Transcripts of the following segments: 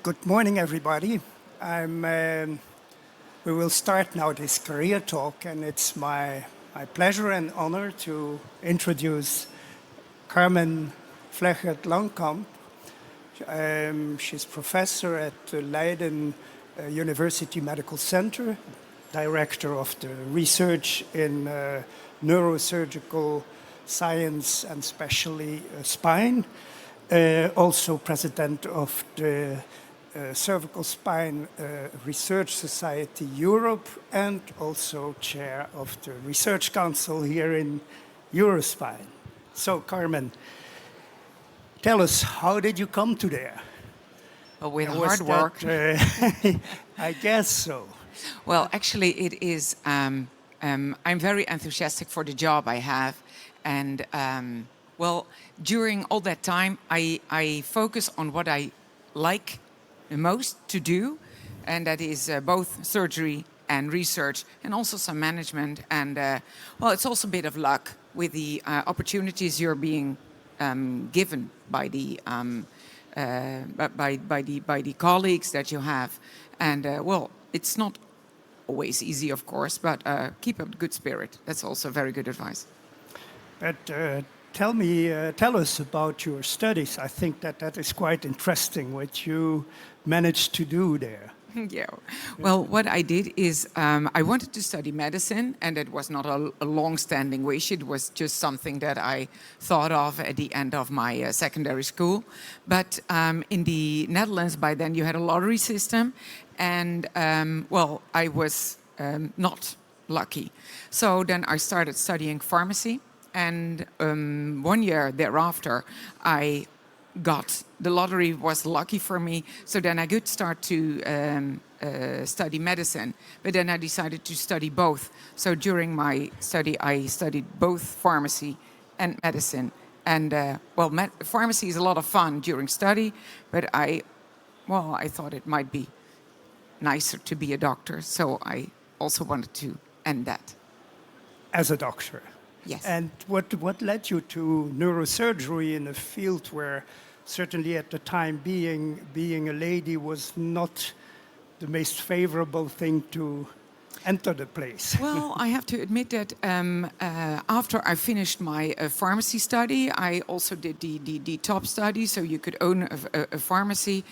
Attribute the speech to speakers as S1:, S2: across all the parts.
S1: Good morning, everybody. We will start now this career talk, and it's my pleasure and honor to introduce Carmen Vleggeert-Lankamp. She's professor at the Leiden University Medical Center, director of the research in neurosurgical science and especially spine. Also president of the Cervical Spine Research Society Europe, and also chair of the Research Council here in EUROSPINE. So, Carmen, tell us, how did you come to there?
S2: Well, with hard work.
S1: I guess so.
S2: Well, actually, it is. I'm very enthusiastic for the job I have, and well, during all that time, I focus on what I like the most to do, and that is both surgery and research, and also some management. And well, it's also a bit of luck with the opportunities you're being given by the by the colleagues that you have. And well, it's not always easy, of course, but keep a good spirit. That's also very good advice.
S1: But tell us about your studies. I think that is quite interesting, what you managed to do there.
S2: Yeah. Well, what I did is I wanted to study medicine, and it was not a long-standing wish. It was just something that I thought of at the end of my secondary school. But in the Netherlands, by then, you had a lottery system, and well, I was not lucky. So then I started studying pharmacy, and 1 year thereafter, the lottery was lucky for me, so then I could start to study medicine. But then I decided to study both. So during my study, I studied both pharmacy and medicine. And well, pharmacy is a lot of fun during study, but I thought it might be nicer to be a doctor, so I also wanted to end that.
S1: As a doctor?
S2: Yes.
S1: And what led you to neurosurgery in a field where certainly at the time being a lady was not the most favorable thing to enter the place?
S2: Well, I have to admit that after I finished my pharmacy study, I also did the top study, so you could own a pharmacy.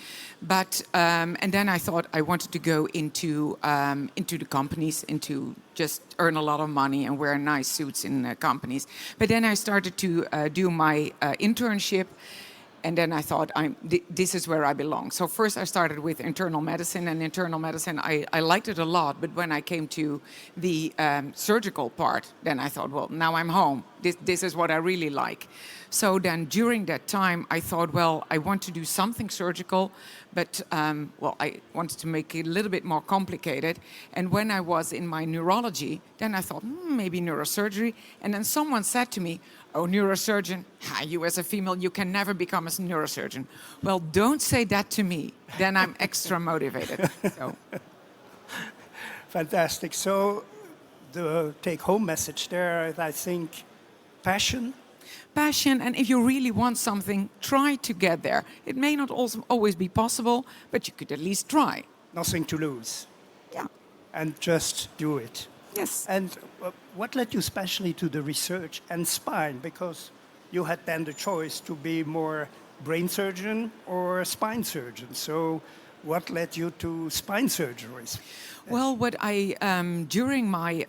S2: But and then I thought I wanted to go into the companies, into just earn a lot of money and wear nice suits in companies. But then I started to do my internship. And then I thought, this is where I belong. So first I started with internal medicine, and internal medicine, I liked it a lot. But when I came to the surgical part, then I thought, well, now I'm home. This is what I really like. So then during that time, I thought, well, I want to do something surgical, but well, I wanted to make it a little bit more complicated. And when I was in my neurology, then I thought, maybe neurosurgery. And then someone said to me, oh, neurosurgeon, you as a female, you can never become a neurosurgeon. Well, don't say that to me. Then I'm extra motivated. So.
S1: Fantastic. So the take-home message there is, I think, passion.
S2: Passion, and if you really want something, try to get there. It may not always be possible, but you could at least try.
S1: Nothing to lose.
S2: Yeah.
S1: And just do it.
S2: Yes.
S1: And what led you especially to the research and spine? Because you had then the choice to be more brain surgeon or spine surgeon. So what led you to spine surgeries?
S2: Well, what I during my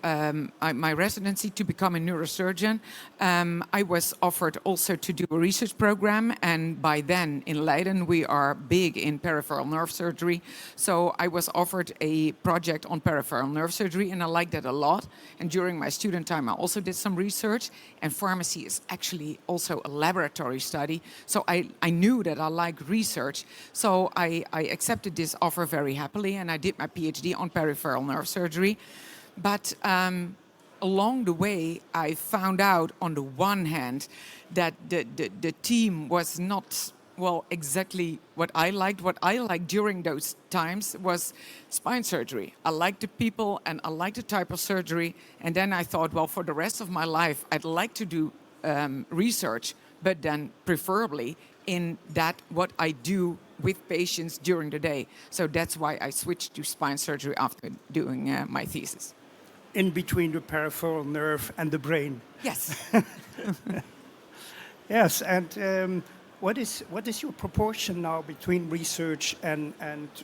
S2: residency to become a neurosurgeon, I was offered also to do a research program, and by then in Leiden we are big in peripheral nerve surgery. So I was offered a project on peripheral nerve surgery, and I liked that a lot. And during my student time, I also did some research. And pharmacy is actually also a laboratory study, so I knew that I liked research. So I accepted this offer very happily, and I did my PhD on peripheral nerve surgery. But along the way, I found out, on the one hand, that the team was not, well, exactly what I liked. What I liked during those times was spine surgery. I liked the people, and I liked the type of surgery. And then I thought, well, for the rest of my life, I'd like to do research, but then preferably in that what I do with patients during the day. So that's why I switched to spine surgery after doing my thesis.
S1: In between the peripheral nerve and the brain.
S2: Yes.
S1: Yes, and what is your proportion now between research and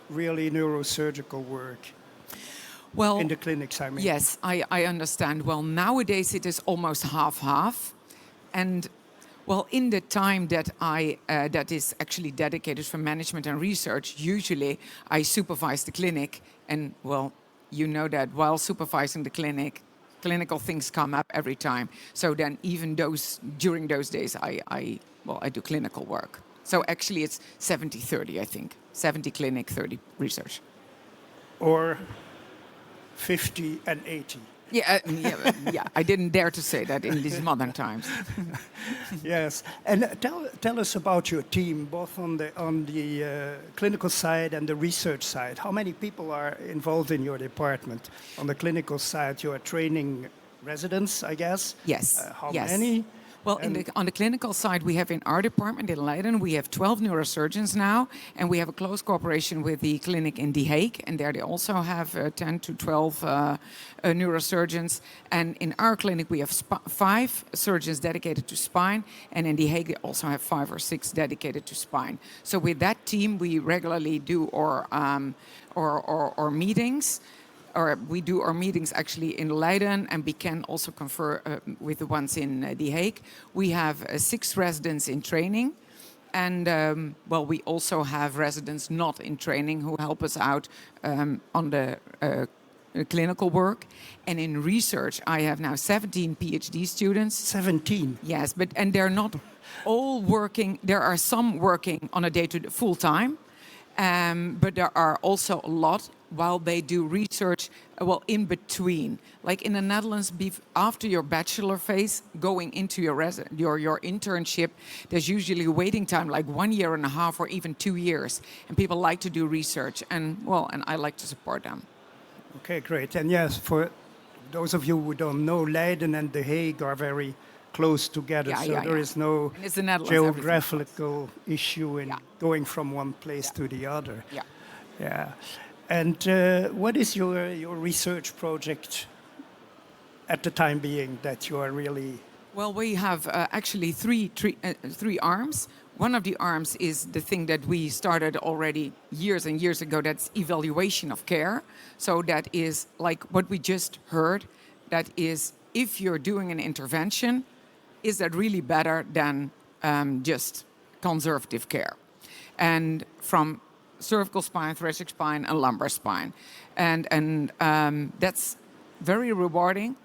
S1: really neurosurgical work?
S2: Well,
S1: in the clinics, I mean.
S2: Yes, I understand. Well, nowadays it is almost half-half. And well, in the time that that is actually dedicated for management and research, usually I supervise the clinic. And well, you know that while supervising the clinic, clinical things come up every time. So then even during those days, I do clinical work. So actually it's 70-30, I think. 70 clinic, 30 research.
S1: Or 50 and 80.
S2: Yeah, I didn't dare to say that in these modern times.
S1: Yes, and tell us about your team, both on the clinical side and the research side. How many people are involved in your department? On the clinical side, you are training residents, I guess.
S2: Yes.
S1: How
S2: yes.
S1: many?
S2: Well, on the clinical side, we have in our department in Leiden, we have 12 neurosurgeons now, and we have a close cooperation with the clinic in The Hague, and there they also have 10 to 12 neurosurgeons. And in our clinic, we have 5 surgeons dedicated to spine, and in The Hague, they also have 5 or 6 dedicated to spine. So with that team, we regularly do our meetings. Or we do our meetings actually in Leiden, and we can also confer with the ones in The Hague. We have 6 residents in training, and we also have residents not in training who help us out on the clinical work. And in research, I have now 17 PhD students.
S1: 17?
S2: Yes, and they're not all working. There are some working on a day-to-day full-time, but there are also a lot while they do research, in between. Like in the Netherlands, after your bachelor phase, going into your internship, there's usually a waiting time, like 1.5 years or even 2 years. And people like to do research, and I like to support them.
S1: Okay, great. And yes, for those of you who don't know, Leiden and The Hague are very close together, there is no geographical issue in going from one place to the other. Yeah. And what is your research project at the time being that you are really...
S2: Well, we have actually three arms. One of the arms is the thing that we started already years and years ago, that's evaluation of care. So that is like what we just heard, that is if you're doing an intervention, is that really better than just conservative care? And from cervical spine, thoracic spine, and lumbar spine. And that's very rewarding.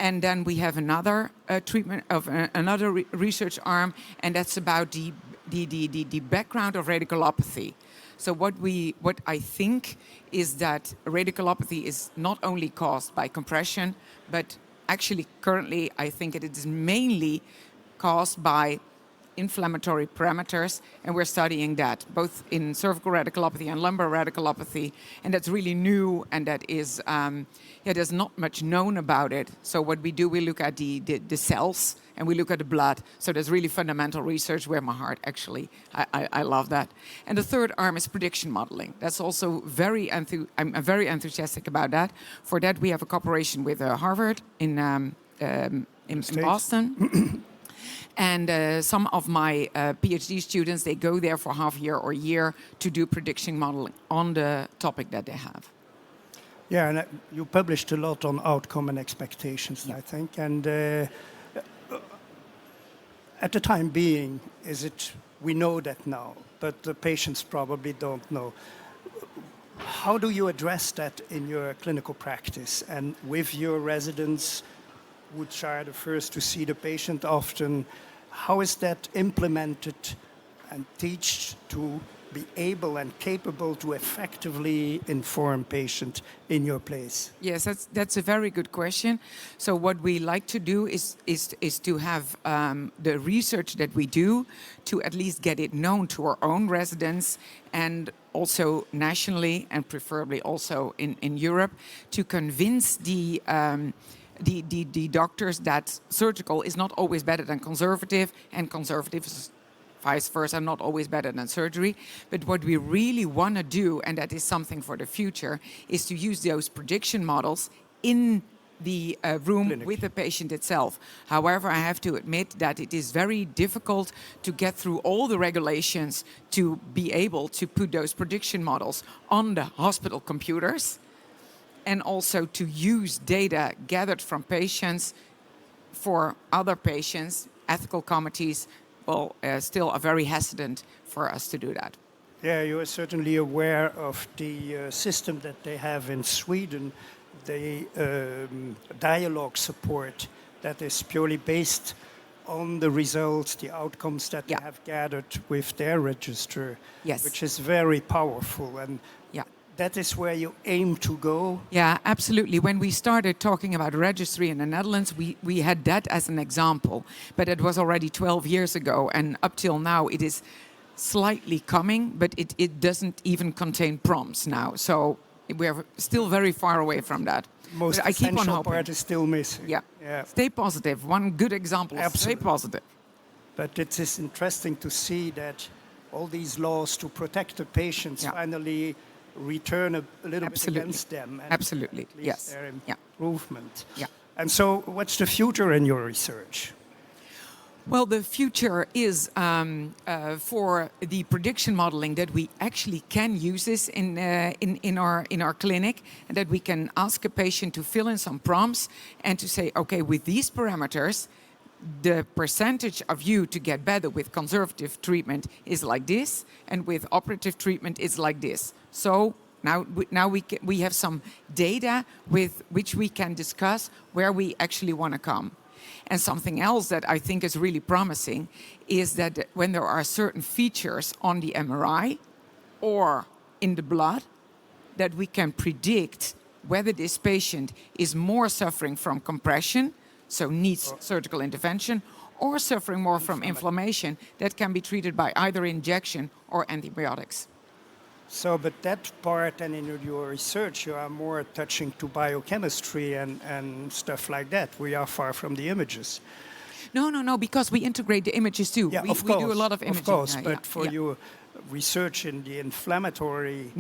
S2: And then we have another treatment of another research arm, and that's about the background of radiculopathy. So what I think is that radiculopathy is not only caused by compression, but actually currently I think it is mainly caused by inflammatory parameters, and we're studying that both in cervical radiculopathy and lumbar radiculopathy, and that's really new, and that is there's not much known about it. So what we do, we look at the cells and we look at the blood. So there's really fundamental research where my heart actually, I love that. And the third arm is prediction modeling. That's also I'm very enthusiastic about that. For that we have a cooperation with Harvard in Boston. And some of my PhD students, they go there for half a year or a year to do prediction modeling on the topic that they have.
S1: Yeah, and you published a lot on outcome and expectations, I think. And at the time being, we know that now, but the patients probably don't know. How do you address that in your clinical practice and with your residents, which are the first to see the patient often? How is that implemented and taught to be able and capable to effectively inform patient in your place?
S2: Yes, that's a very good question. So what we like to do is to have the research that we do to at least get it known to our own residents and also nationally and preferably also in Europe, to convince the doctors that surgical is not always better than conservative, and conservative is vice versa, not always better than surgery. But what we really want to do, and that is something for the future, is to use those prediction models in the room
S1: Clinic.
S2: with the patient itself. However, I have to admit that it is very difficult to get through all the regulations to be able to put those prediction models on the hospital computers, and also to use data gathered from patients for other patients. Ethical committees still are very hesitant for us to do that.
S1: Yeah, you are certainly aware of the system that they have in Sweden, the dialogue support that is purely based on the results, the outcomes that they have gathered with their register, which is very powerful. And that is where you aim to go?
S2: Yeah, absolutely. When we started talking about registry in the Netherlands, we had that as an example. But it was already 12 years ago. And up till now, it is slightly coming, but it doesn't even contain prompts now. So we're still very far away from that.
S1: Most
S2: I keep on
S1: essential
S2: hoping.
S1: part is still missing.
S2: Yeah. Stay positive. One good example is stay positive.
S1: But it is interesting to see that all these laws to protect the patients finally return a little bit against them. And
S2: Absolutely.
S1: at least
S2: Yes.
S1: their improvement.
S2: Yeah.
S1: And so what's the future in your research?
S2: Well, the future is for the prediction modeling that we actually can use this in our clinic, and that we can ask a patient to fill in some prompts and to say, okay, with these parameters, the percentage of you to get better with conservative treatment is like this, and with operative treatment is like this. So now we have some data with which we can discuss where we actually want to come. And something else that I think is really promising is that when there are certain features on the MRI or in the blood, that we can predict whether this patient is more suffering from compression, so needs surgical intervention, or suffering more from inflammation that can be treated by either injection or antibiotics.
S1: So, but that part, and in your research, you are more touching to biochemistry and stuff like that. We are far from the images.
S2: No, because we integrate the images too.
S1: Yeah,
S2: we do a lot of imaging.
S1: Of course, but for your research in the inflammatory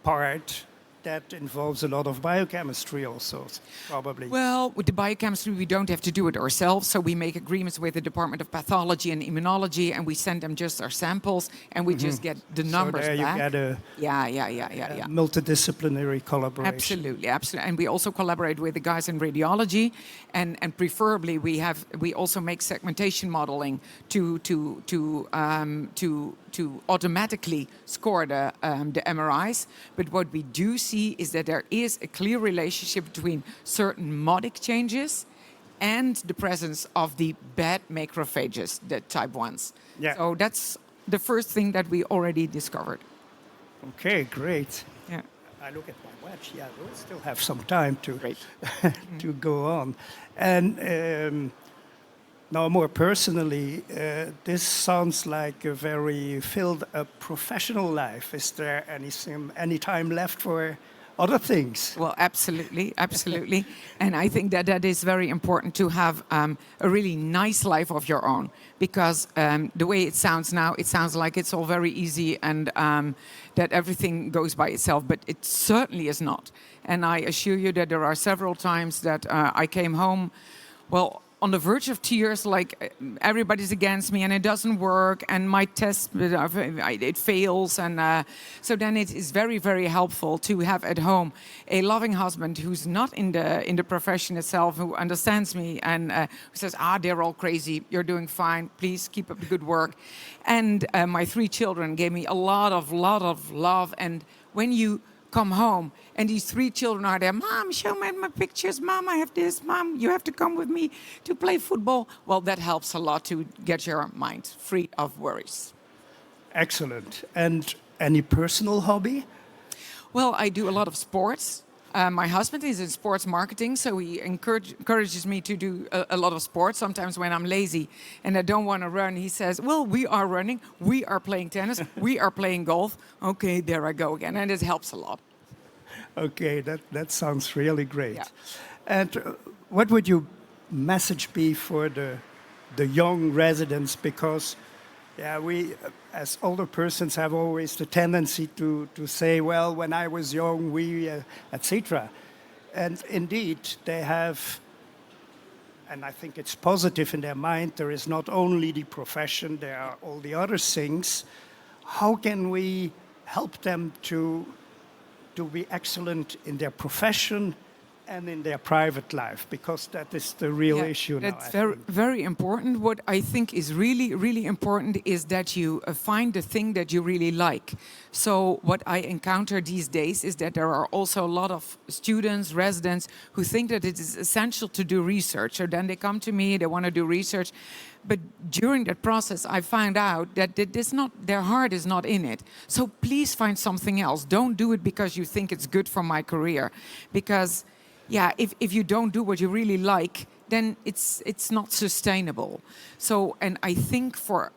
S1: part, that involves a lot of biochemistry also, probably.
S2: Well, with the biochemistry, we don't have to do it ourselves. So we make agreements with the Department of Pathology and Immunology, and we send them just our samples, and we just get the numbers
S1: so there
S2: back.
S1: you get a multidisciplinary collaboration.
S2: Absolutely. And we also collaborate with the guys in radiology, and preferably we also make segmentation modeling to automatically score the MRIs. But what we do see is that there is a clear relationship between certain modic changes and the presence of the bad macrophages, the type 1s.
S1: Yeah.
S2: So that's the first thing that we already discovered.
S1: Okay, great.
S2: Yeah.
S1: I look at my watch. Yeah, we'll still have some time to
S2: Great.
S1: to go on. And now, more personally, this sounds like a very filled-up professional life. Is there any time left for other things?
S2: Well, absolutely. And I think that is very important to have a really nice life of your own, because the way it sounds now, it sounds like it's all very easy and that everything goes by itself, but it certainly is not. And I assure you that there are several times that I came home, on the verge of tears, like everybody's against me and it doesn't work and my test, it fails. And so then it is very, very helpful to have at home a loving husband who's not in the profession itself, who understands me and who says, they're all crazy, you're doing fine, please keep up the good work. And my 3 children gave me a lot of love. And when you come home and these 3 children are there, Mom, show me my pictures, Mom, I have this, Mom, you have to come with me to play football. Well, that helps a lot to get your mind free of worries.
S1: Excellent. And any personal hobby?
S2: Well, I do a lot of sports. My husband is in sports marketing, so he encourages me to do a lot of sports. Sometimes when I'm lazy and I don't want to run, he says, well, we are running, we are playing tennis, we are playing golf. Okay, there I go again. And it helps a lot.
S1: Okay, that sounds really great.
S2: Yeah.
S1: And what would your message be for the young residents? Because Yeah, we, as older persons, have always the tendency to say, well, when I was young, we, etc. And indeed, they have, and I think it's positive in their mind, there is not only the profession, there are all the other things. How can we help them to be excellent in their profession and in their private life? Because that is the real issue now.
S2: That's very important. What I think is really, really important is that you find the thing that you really like. So what I encounter these days is that there are also a lot of students, residents, who think that it is essential to do research. So then they come to me, they want to do research. But during that process, I found out that their heart is not in it. So please find something else. Don't do it because you think it's good for my career. Because yeah, if you don't do what you really like, then it's not sustainable. So, and I think for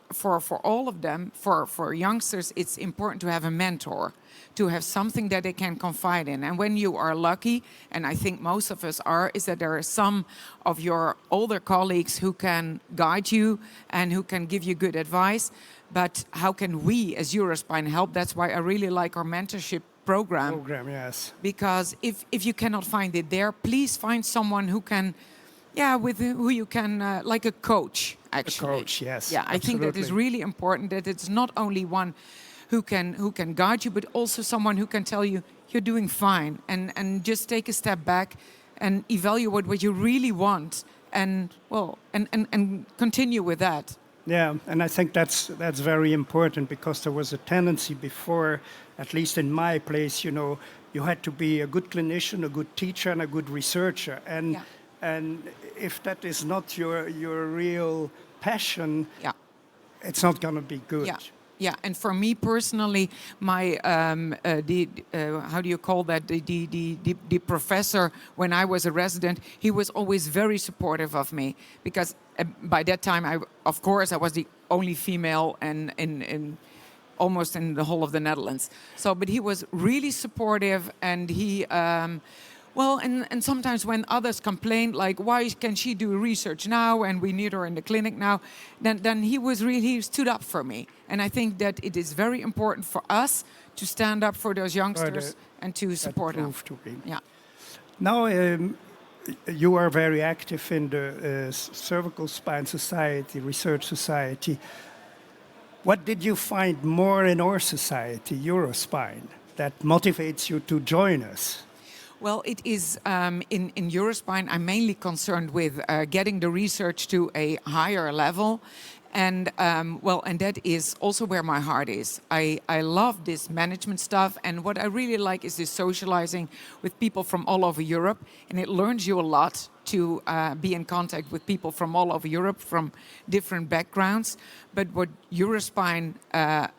S2: all of them, for youngsters, it's important to have a mentor, to have something that they can confide in. And when you are lucky, and I think most of us are, is that there are some of your older colleagues who can guide you and who can give you good advice. But how can we as EUROSPINE help? That's why I really like our mentorship program,
S1: yes.
S2: Because if you cannot find it there, please find someone who can, with who you can, like a coach, actually.
S1: A coach, yes.
S2: Yeah, I think that is really important, that it's not only one who can guide you, but also someone who can tell you, you're doing fine, and just take a step back and evaluate what you really want, and continue with that.
S1: Yeah, and I think that's very important, because there was a tendency before, at least in my place, you had to be a good clinician, a good teacher, and a good researcher. And if that is not your real passion, it's not going to be good.
S2: Yeah, and for me personally, my how do you call that? The professor, when I was a resident, he was always very supportive of me, because by that time, I was the only female in almost in the whole of the Netherlands. So, but he was really supportive, and he. And sometimes when others complained, like, why can she do research now and we need her in the clinic now, then he stood up for me. And I think that it is very important for us to stand up for those youngsters and to support them. Yeah.
S1: Now, you are very active in the Cervical Spine Society, Research Society. What did you find more in our society, EUROSPINE, that motivates you to join us?
S2: Well, it is in EUROSPINE, I'm mainly concerned with getting the research to a higher level. And and that is also where my heart is. I love this management stuff, and what I really like is this socializing with people from all over Europe, and it learns you a lot to be in contact with people from all over Europe, from different backgrounds. But what EUROSPINE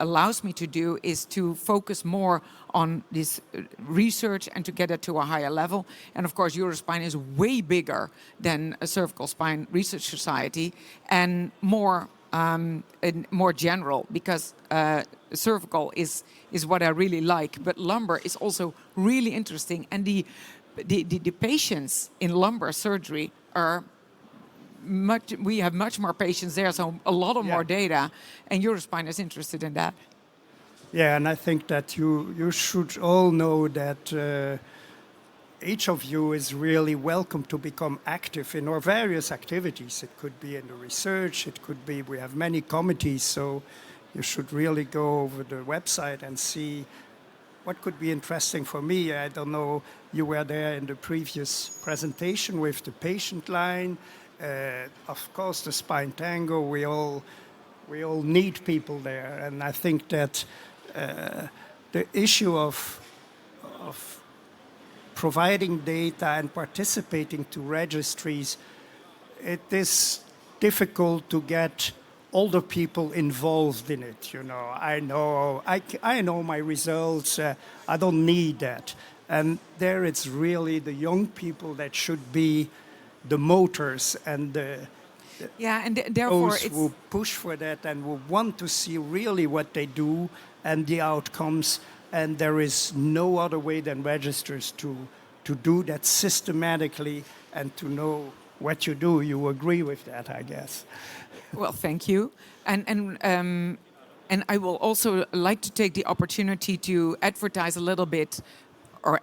S2: allows me to do is to focus more on this research and to get it to a higher level. And of course, EUROSPINE is way bigger than a Cervical Spine Research Society, and more general, because cervical is what I really like, but lumbar is also really interesting, and the patients in lumbar surgery are we have much more patients there, so a lot of more data, and EUROSPINE is interested in that.
S1: Yeah, and I think that you should all know that each of you is really welcome to become active in our various activities. It could be in the research, it could be, we have many committees, so you should really go over the website and see what could be interesting for me. I don't know, you were there in the previous presentation with the patient line. Of course, the spine tango, we all need people there. And I think that the issue of providing data and participating to registries, it is difficult to get older people involved in it. I know my results. I don't need that. And there it's really the young people that should be the motors and
S2: therefore
S1: those who push for that and who want to see really what they do and the outcomes. And there is no other way than registers to do that systematically and to know what you do. You agree with that, I guess.
S2: Well, thank you. And I will also like to take the opportunity to advertise a little bit or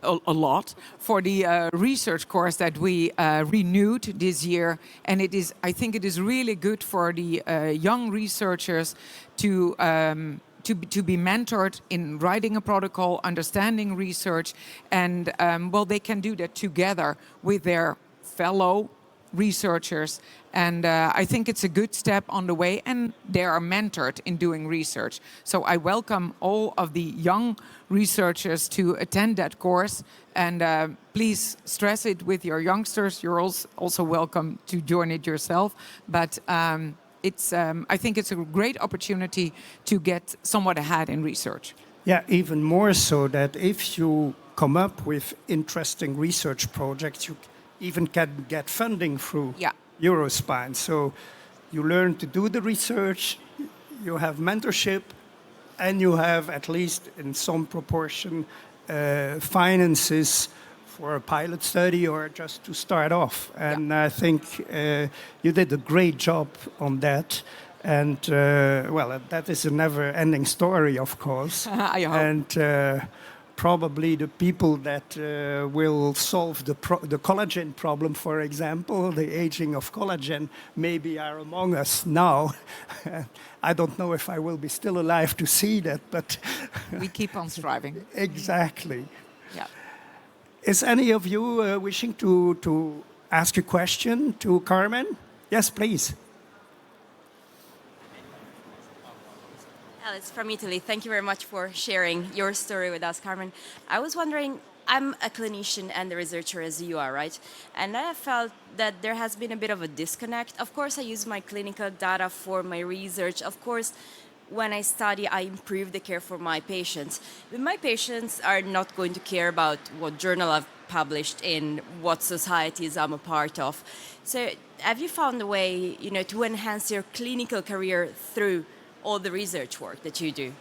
S2: a lot for the research course that we renewed this year. And I think it is really good for the young researchers to be mentored in writing a protocol, understanding research, and well, they can do that together with their fellow researchers. And I think it's a good step on the way, and they are mentored in doing research. So I welcome all of the young researchers to attend that course, and please stress it with your youngsters. You're also welcome to join it yourself. But I think it's a great opportunity to get somewhat ahead in research.
S1: Yeah, even more so that if you come up with interesting research projects, you even can get funding through EUROSPINE. So you learn to do the research, you have mentorship, and you have, at least in some proportion, finances for a pilot study or just to start off. And I think you did a great job on that. And, well, that is a never-ending story, of course.
S2: I hope.
S1: And probably the people that will solve the collagen problem, for example, the aging of collagen, maybe are among us now. I don't know if I will be still alive to see that, but...
S2: We keep on striving.
S1: Exactly.
S2: Yeah.
S1: Is any of you wishing to ask a question to Carmen? Yes, please.
S3: Alice from Italy, thank you very much for sharing your story with us, Carmen. I was wondering, I'm a clinician and a researcher as you are, right? And I felt that there has been a bit of a disconnect. Of course, I use my clinical data for my research. Of course, when I study, I improve the care for my patients. But my patients are not going to care about what journal I've published in, what societies I'm a part of. So have you found a way, to enhance your clinical career through all the research work that you do?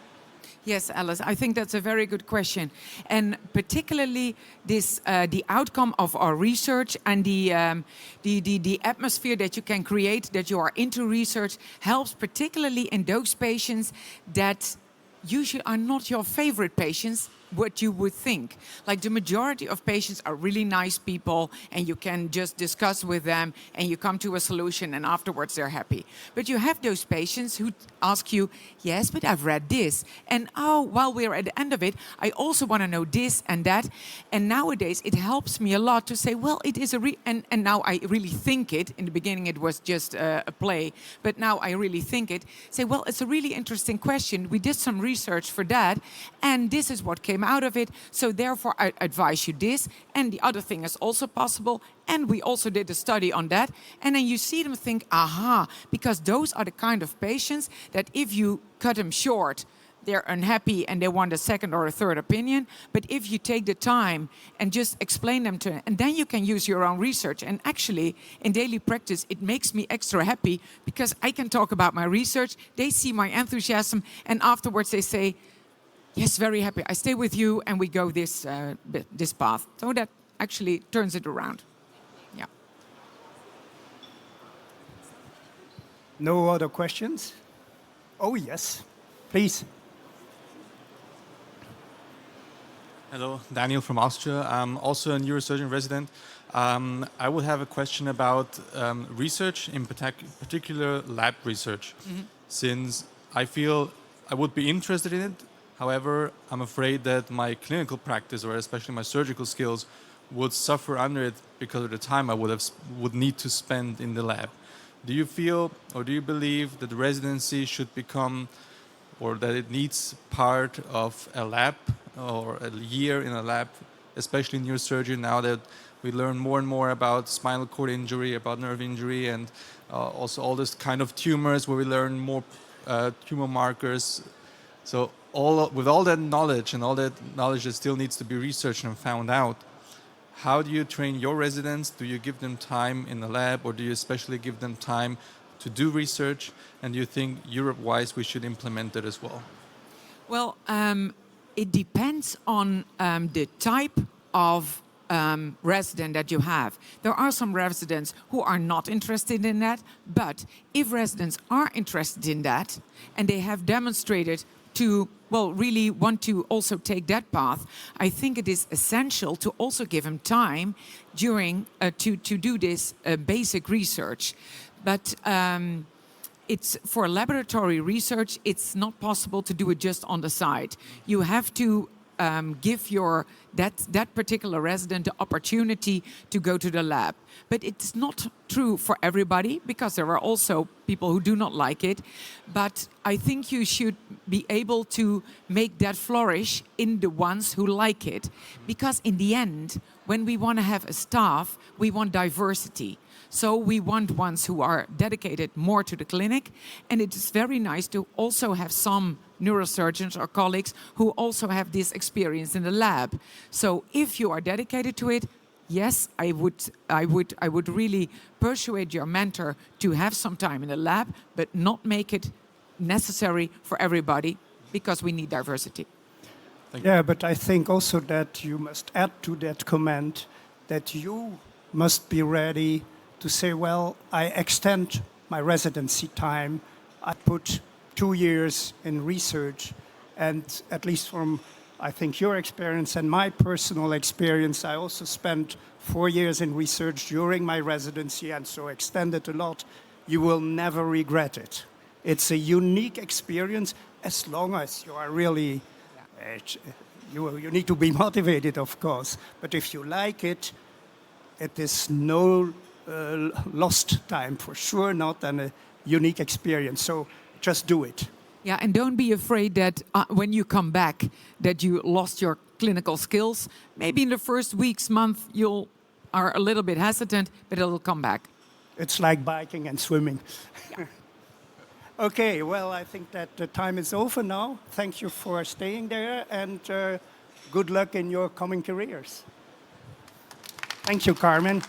S2: Yes, Alice, I think that's a very good question. And particularly the outcome of our research and the atmosphere that you can create, that you are into research, helps particularly in those patients that usually are not your favorite patients, what you would think. Like the majority of patients are really nice people and you can just discuss with them and you come to a solution and afterwards they're happy. But you have those patients who ask you, yes, but I've read this. And oh, while we're at the end of it, I also want to know this and that. And nowadays it helps me a lot to say, well, it is and now I really think it. In the beginning it was just a play, but now I really think it. Say, well, it's a really interesting question. We did some research for that and this is what came out of it, so therefore I advise you this, and the other thing is also possible, and we also did a study on that. And then you see them think, aha, because those are the kind of patients that if you cut them short, they're unhappy and they want a second or a third opinion. But if you take the time and just explain them to them, and then you can use your own research. And actually, in daily practice, it makes me extra happy because I can talk about my research, they see my enthusiasm, and afterwards they say, yes, very happy. I stay with you and we go this path. So that actually turns it around. Yeah.
S1: No other questions? Oh, yes. Please.
S4: Hello, Daniel from Austria. I'm also a neurosurgeon resident. I would have a question about research, in particular lab research, since I feel I would be interested in it. However, I'm afraid that my clinical practice, or especially my surgical skills, would suffer under it because of the time I would need to spend in the lab. Do you feel, or do you believe that the residency should become, or that it needs part of a lab, or a year in a lab, especially in neurosurgery, now that we learn more and more about spinal cord injury, about nerve injury, and also all this kind of tumors where we learn more tumor markers. So with all that knowledge and all that knowledge that still needs to be researched and found out, how do you train your residents? Do you give them time in the lab, or do you especially give them time to do research? And do you think Europe-wise we should implement that as well?
S2: Well, it depends on the type of resident that you have. There are some residents who are not interested in that, but if residents are interested in that and they have demonstrated to, well, really want to also take that path, I think it is essential to also give them time during to do this basic research. But it's for laboratory research, it's not possible to do it just on the side. You have to give that particular resident the opportunity to go to the lab. But it's not true for everybody, because there are also people who do not like it. But I think you should be able to make that flourish in the ones who like it. Because in the end, when we want to have a staff, we want diversity. So we want ones who are dedicated more to the clinic. And it is very nice to also have some neurosurgeons or colleagues who also have this experience in the lab. So if you are dedicated to it, yes, I would really persuade your mentor to have some time in the lab, but not make it necessary for everybody, because we need diversity.
S1: Yeah, but I think also that you must add to that comment that you must be ready to say, well, I extend my residency time. I put 2 years in research, and at least from, I think, your experience and my personal experience, I also spent 4 years in research during my residency, and so extended a lot. You will never regret it. It's a unique experience, as long as you are really, you need to be motivated, of course. But if you like it, it is no lost time, for sure not, and a unique experience. So just do it.
S2: Yeah, and don't be afraid that when you come back, that you lost your clinical skills. Maybe in the first weeks, month, you are a little bit hesitant, but it'll come back.
S1: It's like biking and swimming.
S2: Yeah.
S1: Okay, well, I think that the time is over now. Thank you for staying there, and good luck in your coming careers. Thank you, Carmen.